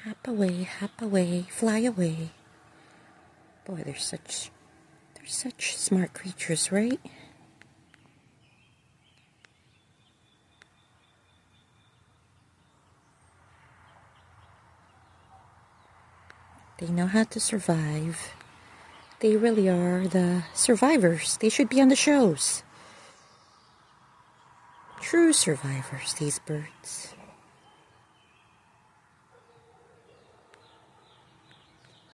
hop away, fly away. Boy, they're such smart creatures, right? They know how to survive. They really are the survivors. They should be on the shows. True survivors, these birds.